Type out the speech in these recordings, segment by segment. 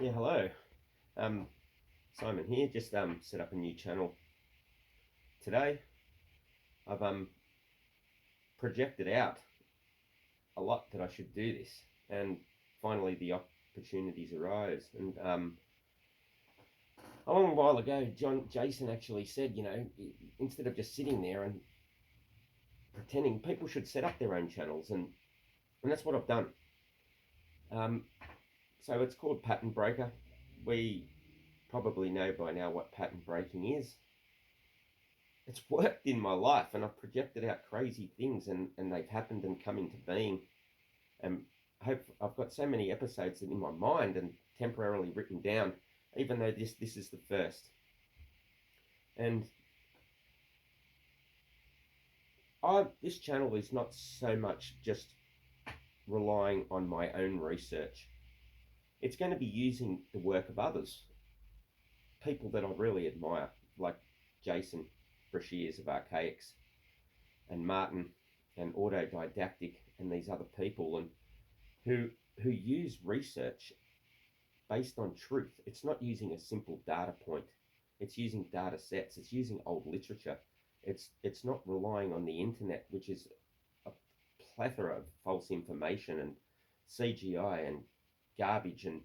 Yeah, hello. Um, Simon here. Just set up a new channel today. I've projected out a lot that I should do this, and finally the opportunities arose. And a long while ago, Jason actually said, instead of just sitting there and pretending, people should set up their own channels, and that's what I've done. Um, so it's called Patternbreaker. We probably know by now what pattern breaking is. It's worked in my life, and I've projected out crazy things, and they've happened and come into being. And I've got so many episodes in my mind and temporarily written down, even though this is the first. And this channel is not so much just relying on my own research. It's going to be using the work of others, people that I really admire, like Jason Brashears of AIX, and Martin and Autodidactic, and these other people, and who use research based on truth. It's not using a simple data point. It's using data sets. It's using old literature. It's not relying on the internet, which is a plethora of false information and CGI and garbage and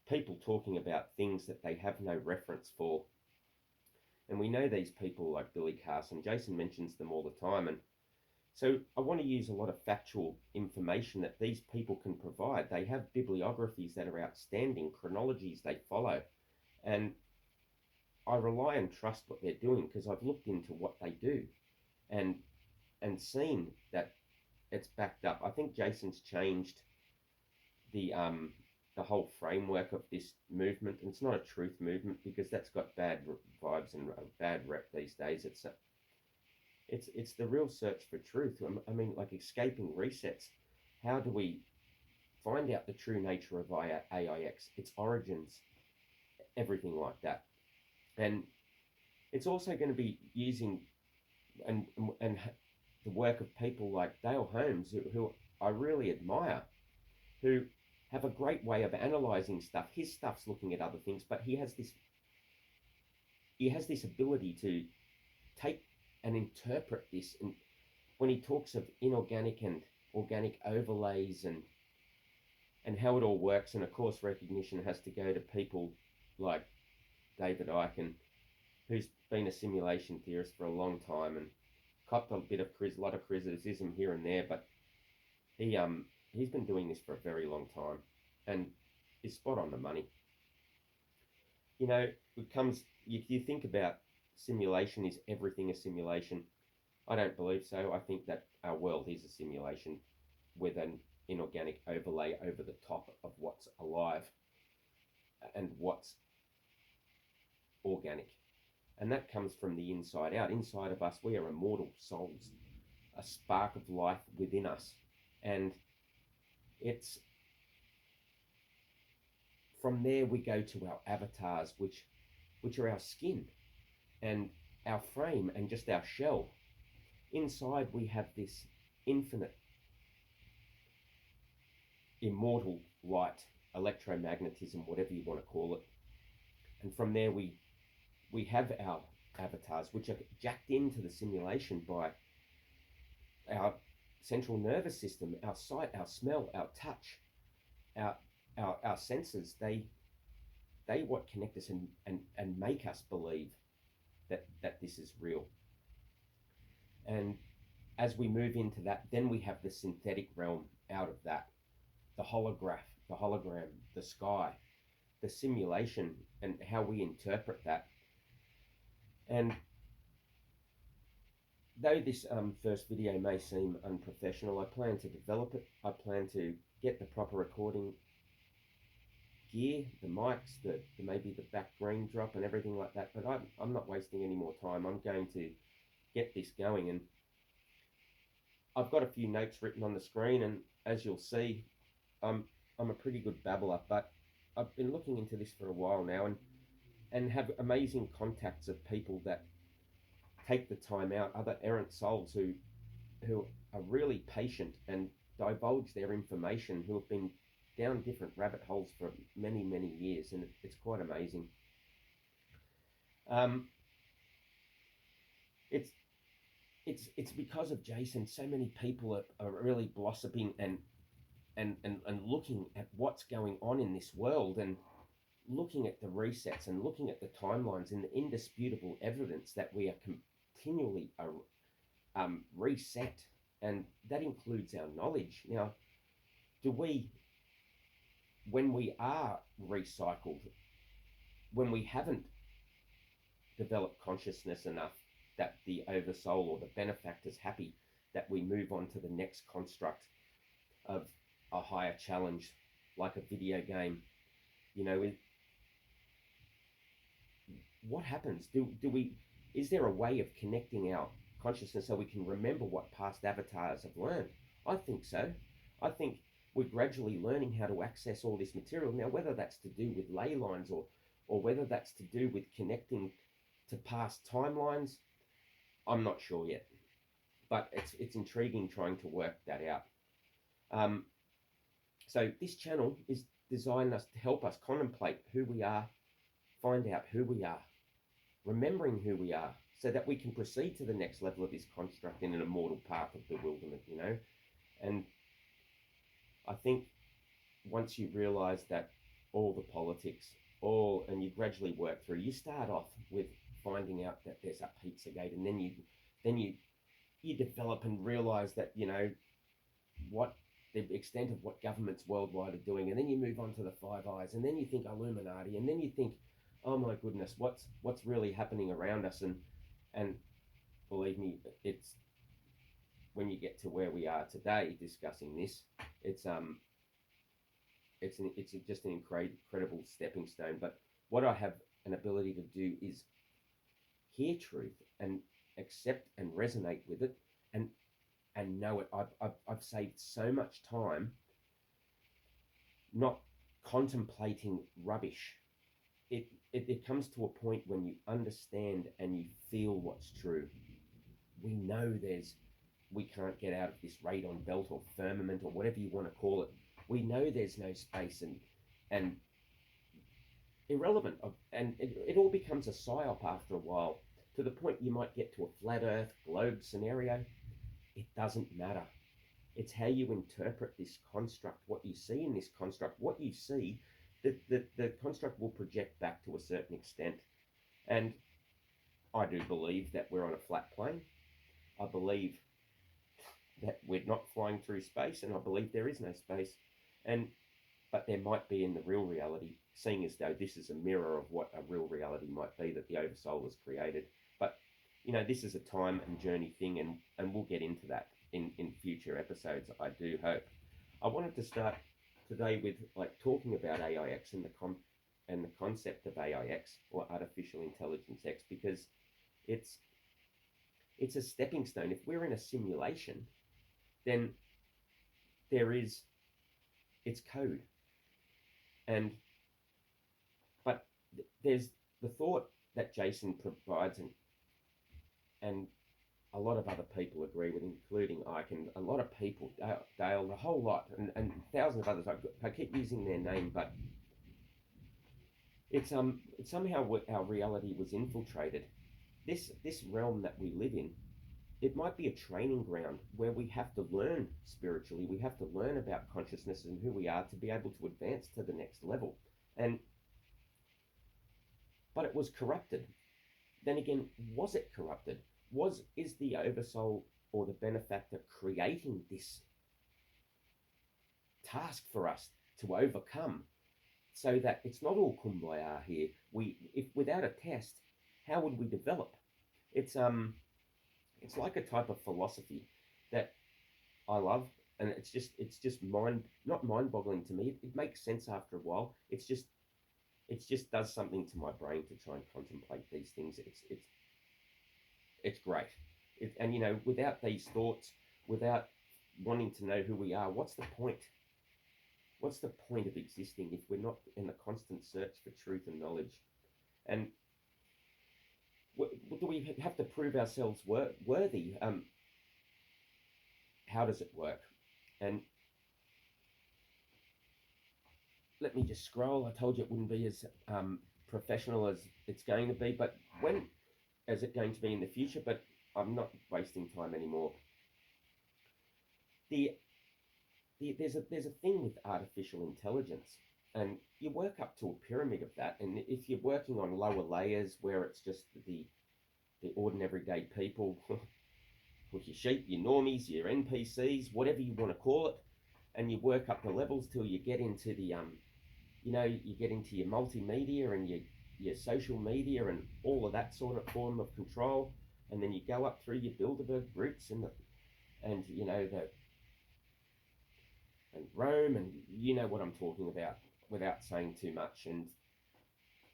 people talking about things that they have no reference for. And we know these people like Billy Carson. Jason mentions them all the time, and so I want to use a lot of factual information that these people can provide. They have bibliographies that are outstanding, chronologies they follow, and I rely and trust what they're doing because I've looked into what they do and seen that it's backed up. I think Jason's changed the the whole framework of this movement. And it's not a truth movement because that's got bad vibes and bad rep these days. It's the real search for truth. I mean, like escaping resets. How do we find out the true nature of AIX, its origins, everything like that? And it's also going to be using and and the work of people like Dale Holmes, who I really admire, who have a great way of analyzing stuff. His stuff's looking at other things, but he has this ability to take and interpret this. And when he talks of inorganic and organic overlays and how it all works, and of course recognition has to go to people like David Icke, who's been a simulation theorist for a long time and copped a lot of criticism here and there, but he's been doing this for a very long time and is spot on the money. It comes, if you think about simulation, is everything a simulation? I don't believe so. I think that our world is a simulation with an inorganic overlay over the top of what's alive and what's organic. And that comes from the inside out. Inside of us, we are immortal souls, a spark of life within us. And it's from there we go to our avatars, which are our skin and our frame and just our shell. Inside we have this infinite, immortal light, electromagnetism, whatever you want to call it. And from there we have our avatars, which are jacked into the simulation by our central nervous system, our sight, our smell, our touch, our our senses. They what connect us and make us believe that this is real. And as we move into that, then we have the synthetic realm out of that, the hologram, the sky, the simulation, and how we interpret that. And though this first video may seem unprofessional, I plan to develop it. I plan to get the proper recording gear, the mics, maybe the back green drop and everything like that. But I'm not wasting any more time. I'm going to get this going, and I've got a few notes written on the screen. And as you'll see, I'm a pretty good babbler, but I've been looking into this for a while now, and have amazing contacts of people that take the time out, other errant souls who are really patient and divulge their information, who have been down different rabbit holes for many, many years, and it's quite amazing. It's it's because of Jason. So many people are really blossoming and looking at what's going on in this world, and looking at the resets and looking at the timelines and the indisputable evidence that we are continually reset, and that includes our knowledge. Now, do we, when we are recycled, when we haven't developed consciousness enough that the oversoul or the benefactor's happy, that we move on to the next construct of a higher challenge, like a video game, you know, what happens? Is there a way of connecting our consciousness so we can remember what past avatars have learned? I think so. I think we're gradually learning how to access all this material. Now, whether that's to do with ley lines or whether that's to do with connecting to past timelines, I'm not sure yet. But it's intriguing trying to work that out. So this channel is designed to help us contemplate who we are, find out who we are, remembering who we are, so that we can proceed to the next level of this construct in an immortal path of bewilderment, you know. And I think once you realize that all the politics, and you gradually work through, you start off with finding out that there's a Pizzagate, and then you develop and realize that, you know, what the extent of what governments worldwide are doing, and then you move on to the Five Eyes, and then you think Illuminati, and then you think, oh my goodness, what's really happening around us? And believe me, it's when you get to where we are today discussing this, it's just an incredible stepping stone. But what I have an ability to do is hear truth and accept and resonate with it, and know it. I've saved so much time not contemplating rubbish. It comes to a point when you understand and you feel what's true. We know we can't get out of this radon belt or firmament or whatever you want to call it. We know there's no space and irrelevant. And it all becomes a psyop after a while, to the point you might get to a flat earth globe scenario. It doesn't matter. It's how you interpret this construct, what you see in this construct. What you see, the construct will project back to a certain extent. And I do believe that we're on a flat plane. I believe that we're not flying through space, and I believe there is no space. But there might be in the real reality, seeing as though this is a mirror of what a real reality might be that the Oversoul has created. But, you know, this is a time and journey thing, and we'll get into that in future episodes, I do hope. I wanted to start today with talking about AIX and the concept of AIX, or Artificial Intelligence X, because it's a stepping stone. If we're in a simulation, then it's code. But there's the thought that Jason provides, and a lot of other people agree with, including Ike, and a lot of people, Dale, the whole lot, and thousands of others. I keep using their name, but it's somehow our reality was infiltrated. This realm that we live in, it might be a training ground where we have to learn spiritually. We have to learn about consciousness and who we are to be able to advance to the next level. But it was corrupted. Then again, was it corrupted? Is the Oversoul or the benefactor creating this task for us to overcome, so that it's not all kumbaya here? If without a test, how would we develop? It's like a type of philosophy that I love, and it's just not mind-boggling to me. It makes sense after a while. It just does something to my brain to try and contemplate these things. It's great. And you know, without these thoughts, without wanting to know who we are, what's the point? What's the point of existing if we're not in the constant search for truth and knowledge? And do we have to prove ourselves worthy? How does it work? And let me just scroll. I told you it wouldn't be as professional as it's going to be, but when is it going to be in the future? But I'm not wasting time anymore. The, there's a thing with artificial intelligence, and you work up to a pyramid of that. And if you're working on lower layers where it's just the ordinary everyday people, with your sheep, your normies, your NPCs, whatever you want to call it, and you work up the levels till you get into the you get into your multimedia and your social media and all of that sort of form of control, and then you go up through your Bilderberg roots and the and Rome, and you know what I'm talking about without saying too much, and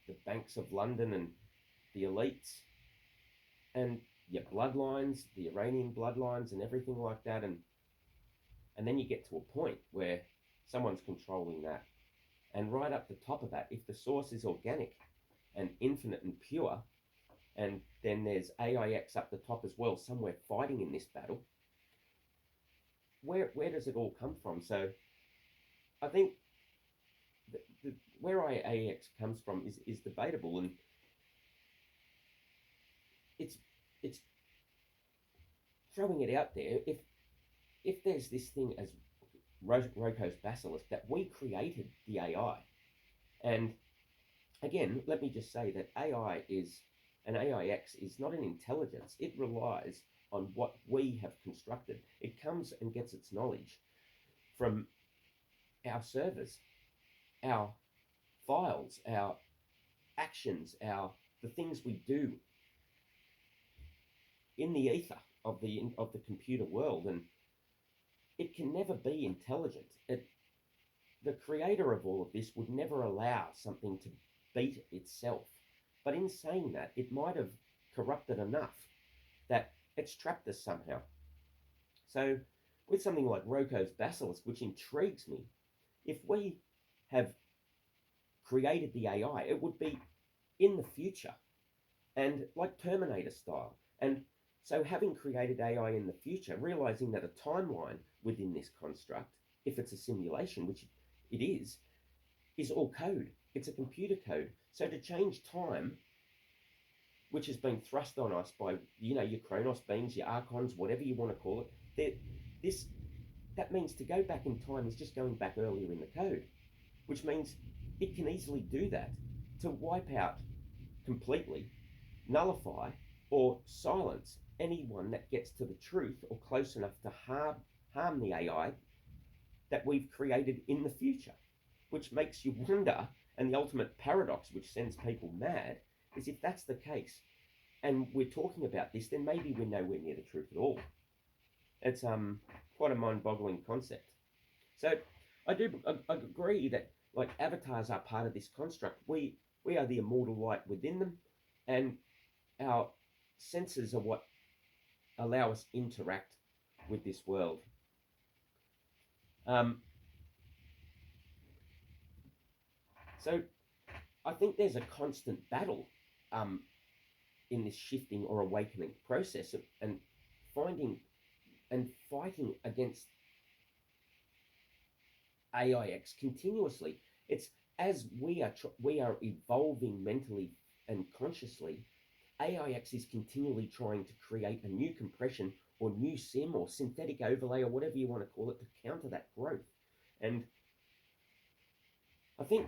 the banks of London and the elites and your bloodlines, the Iranian bloodlines and everything like that, and then you get to a point where someone's controlling that. And right up the top of that, if the source is organic and infinite and pure, and then there's AIX up the top as well, somewhere fighting in this battle, where does it all come from? So I think where AIX comes from is debatable, and it's throwing it out there. If there's this thing as Roko's basilisk, that we created the AI, and again, let me just say that AI is an AIX is not an intelligence. It relies on what we have constructed. It comes and gets its knowledge from our servers, our files, our actions, the things we do in the ether of the computer world, and it can never be intelligent. The creator of all of this would never allow something to beat itself. But in saying that, it might have corrupted enough that it's trapped us somehow. So with something like Roko's basilisk, which intrigues me, if we have created the AI, it would be in the future and like Terminator style. And so having created AI in the future, realizing that a timeline within this construct, if it's a simulation, which it is all code. It's a computer code. So to change time, which has been thrust on us by, your Chronos beings, your Archons, whatever you want to call it, that means to go back in time is just going back earlier in the code, which means it can easily do that to wipe out completely, nullify, or silence anyone that gets to the truth or close enough to harm the AI that we've created in the future, which makes you wonder, and the ultimate paradox which sends people mad is if that's the case and we're talking about this, then maybe we're nowhere near the truth at all. It's quite a mind-boggling concept. So I agree that like avatars are part of this construct. We are the immortal light within them, and our senses are what allow us to interact with this world. So I think there's a constant battle in this shifting or awakening process and finding and fighting against AIX continuously. It's as we are evolving mentally and consciously, AIX is continually trying to create a new compression or new sim or synthetic overlay or whatever you want to call it to counter that growth. And I think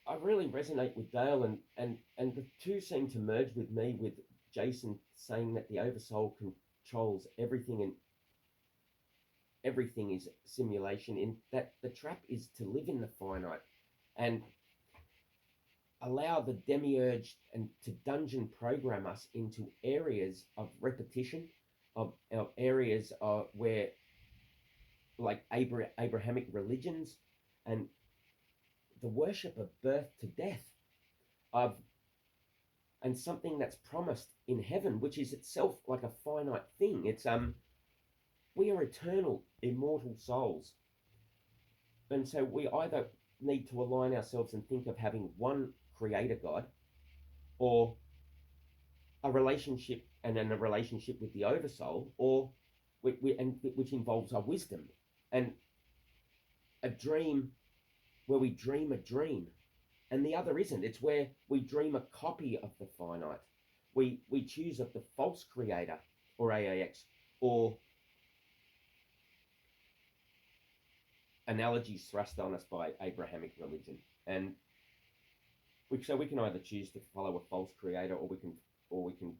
I really resonate with Dale, and the two seem to merge with me, with Jason saying that the Oversoul controls everything and everything is simulation, in that the trap is to live in the finite and allow the demiurge and to dungeon program us into areas of repetition, of areas where like Abrahamic religions and the worship of birth to death, and something that's promised in heaven, which is itself like a finite thing. It's we are eternal, immortal souls, and so we either need to align ourselves and think of having one creator God, or a relationship and then a relationship with the Oversoul, or which involves our wisdom and a dream where we dream a dream, and the other isn't. It's where we dream a copy of the finite. We choose of the false creator, or AIX, or analogies thrust on us by Abrahamic religion. And so we can either choose to follow a false creator, or we can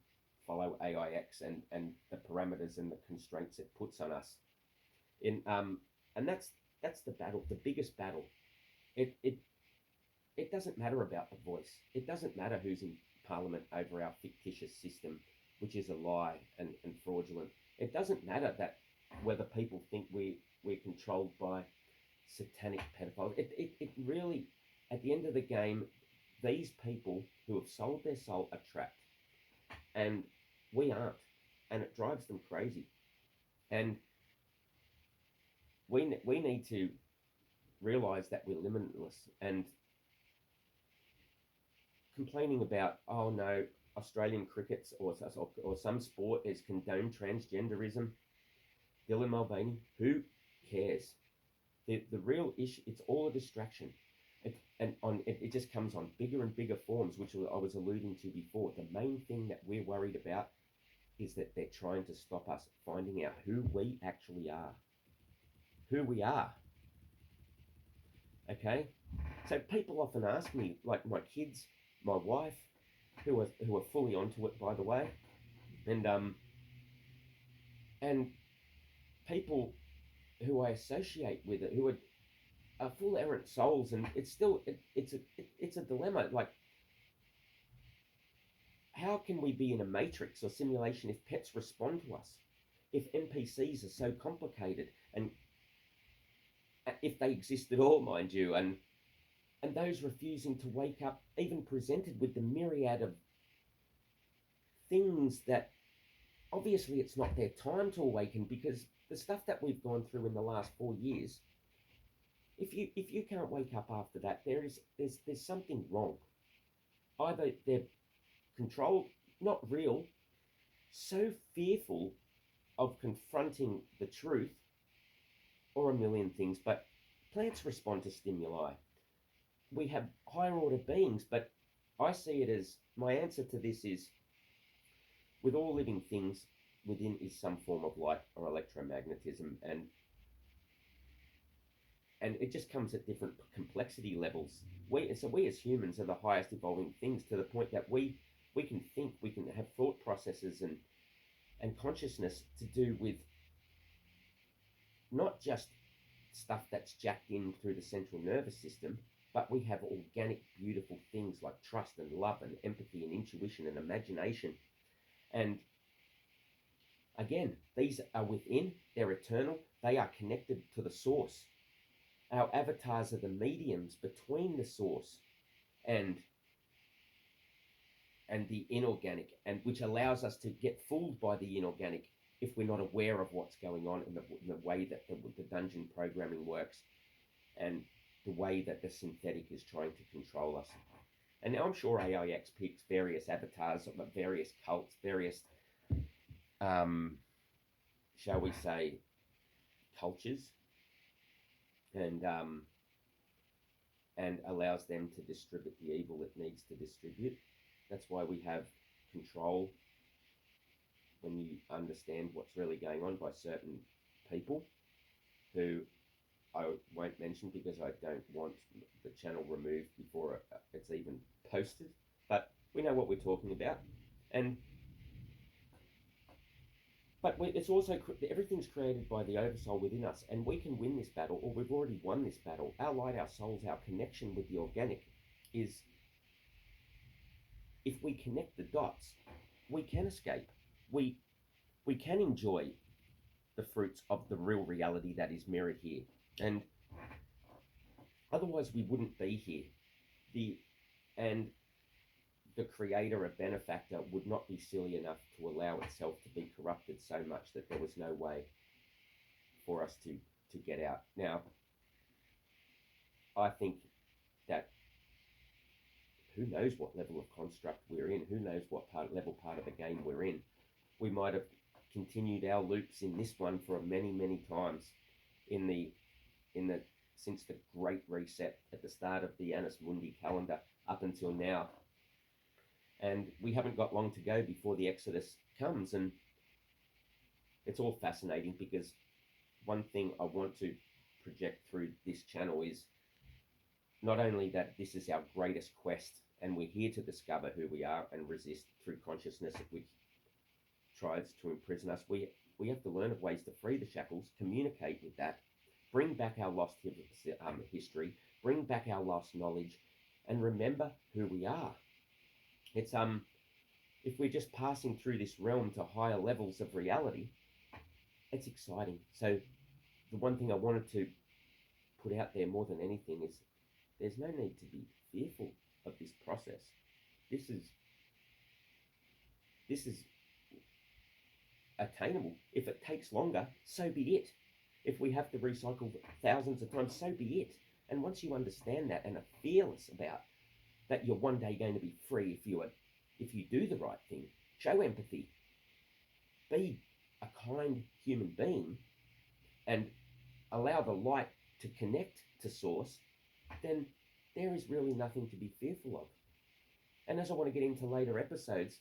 follow AIX and the parameters and the constraints it puts on us. And that's the battle, the biggest battle. It doesn't matter about the voice. It doesn't matter who's in parliament over our fictitious system, which is a lie and fraudulent. It doesn't matter that whether people think we're controlled by satanic pedophiles. It really, at the end of the game, these people who have sold their soul are trapped, and we aren't, and it drives them crazy. And we need to realize that we're limitless. And complaining about, oh no, Australian crickets or some sport is condoned transgenderism, Dylan Mulvaney, who cares? The real issue, it's all a distraction. It just comes on bigger and bigger forms, which I was alluding to before. The main thing that we're worried about is that they're trying to stop us finding out who we actually are. Who we are. Okay? So people often ask me, like my kids, my wife, who are fully onto it, by the way, and people who I associate with it, who are full errant souls, and it's a dilemma. Like, how can we be in a matrix or simulation if pets respond to us? If NPCs are so complicated, and if they exist at all, mind you, and those refusing to wake up, even presented with the myriad of things that obviously it's not their time to awaken, because the stuff that we've gone through in the last 4 years, if you can't wake up after that, there's something wrong. Either they're controlled, not real, so fearful of confronting the truth, or a million things. But plants respond to stimuli. We have higher order beings, but I see it as, my answer to this is, with all living things, within is some form of light or electromagnetism, and it just comes at different complexity levels. We as humans are the highest evolving things, to the point that we can think, we can have thought processes and consciousness to do with not just stuff that's jacked in through the central nervous system, but we have organic, beautiful things like trust and love and empathy and intuition and imagination. And again, these are within, they're eternal, they are connected to the source. Our avatars are the mediums between the source and the inorganic, and which allows us to get fooled by the inorganic if we're not aware of what's going on in the way that the dungeon programming works, and the way that the synthetic is trying to control us. And now I'm sure AIX picks various avatars of various cults, various, shall we say, cultures, and allows them to distribute the evil it needs to distribute. That's why we have control, when you understand what's really going on, by certain people who I won't mention because I don't want the channel removed before it's even posted. But we know what we're talking about. But it's also, everything's created by the oversoul within us, and we can win this battle, or we've already won this battle. Our light, our souls, our connection with the organic is, if we connect the dots, we can escape. We can enjoy the fruits of the real reality that is mirrored here. And otherwise we wouldn't be here. The creator, a benefactor, would not be silly enough to allow itself to be corrupted so much that there was no way for us to get out. Now, I think that who knows what level of construct we're in, who knows what part of the game we're in. We might have continued our loops in this one for many, many times in the since the Great Reset at the start of the Annus Mundi calendar up until now. And we haven't got long to go before the Exodus comes. And it's all fascinating because one thing I want to project through this channel is not only that this is our greatest quest and we're here to discover who we are and resist through consciousness which tries to imprison us, we have to learn of ways to free the shackles, communicate with that, bring back our lost history, bring back our lost knowledge, and remember who we are. It's if we're just passing through this realm to higher levels of reality, it's exciting. So the one thing I wanted to put out there more than anything is there's no need to be fearful of this process. This is attainable. If it takes longer, so be it. If we have to recycle thousands of times, so be it. And once you understand that and are fearless about that, you're one day going to be free if you do the right thing. Show empathy. Be a kind human being and allow the light to connect to source, then there is really nothing to be fearful of. And as I want to get into later episodes,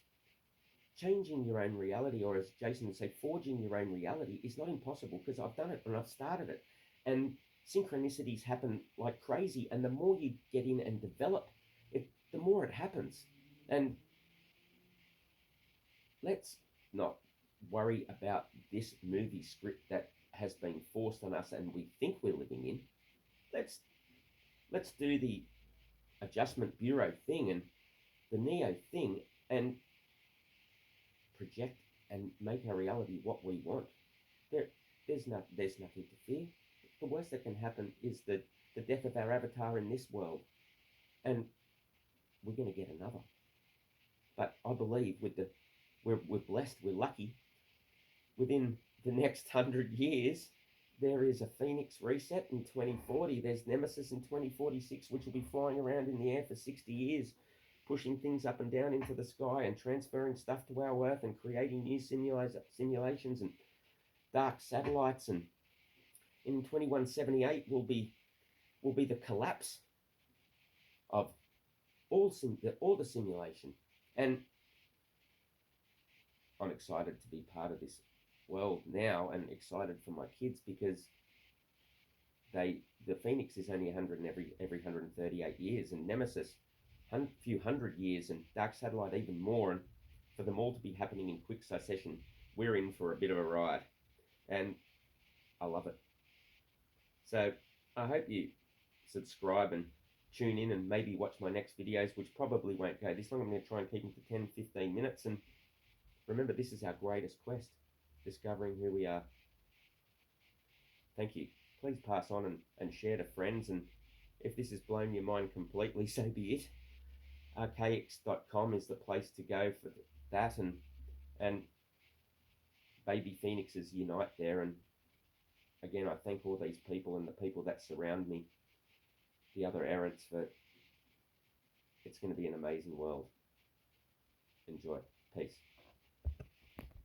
changing your own reality, or as Jason would say, forging your own reality, is not impossible because I've done it and I've started it. And synchronicities happen like crazy. And the more you get in and develop it, the more it happens. And let's not worry about this movie script that has been forced on us and we think we're living in. Let's do the Adjustment Bureau thing and the Neo thing and project and make our reality what we want. There's nothing to fear. The worst that can happen is the death of our avatar in this world, and we're going to get another. But I believe we're blessed, we're lucky. Within the next 100 years, there is a Phoenix reset in 2040. There's Nemesis in 2046, which will be flying around in the air for 60 years, pushing things up and down into the sky and transferring stuff to our Earth and creating new simulations and dark satellites. And in 2178 will be the collapse of all the simulation. And I'm excited to be part of this world now, and excited for my kids because the Phoenix is only 100 every 138 years, and Nemesis few hundred years, and Dark Satellite even more. And for them all to be happening in quick succession, we're in for a bit of a ride, and I love it. So I hope you subscribe and tune in and maybe watch my next videos, which probably won't go this long. I'm going to try and keep them to 10-15 minutes. And remember, this is our greatest quest, discovering who we are. Thank you. Please pass on and share to friends. And if this has blown your mind completely, so be it. AIX.com is the place to go for that. And baby phoenixes unite there. And again, I thank all these people and the people that surround me, the other errants, for it's going to be an amazing world. Enjoy. Peace.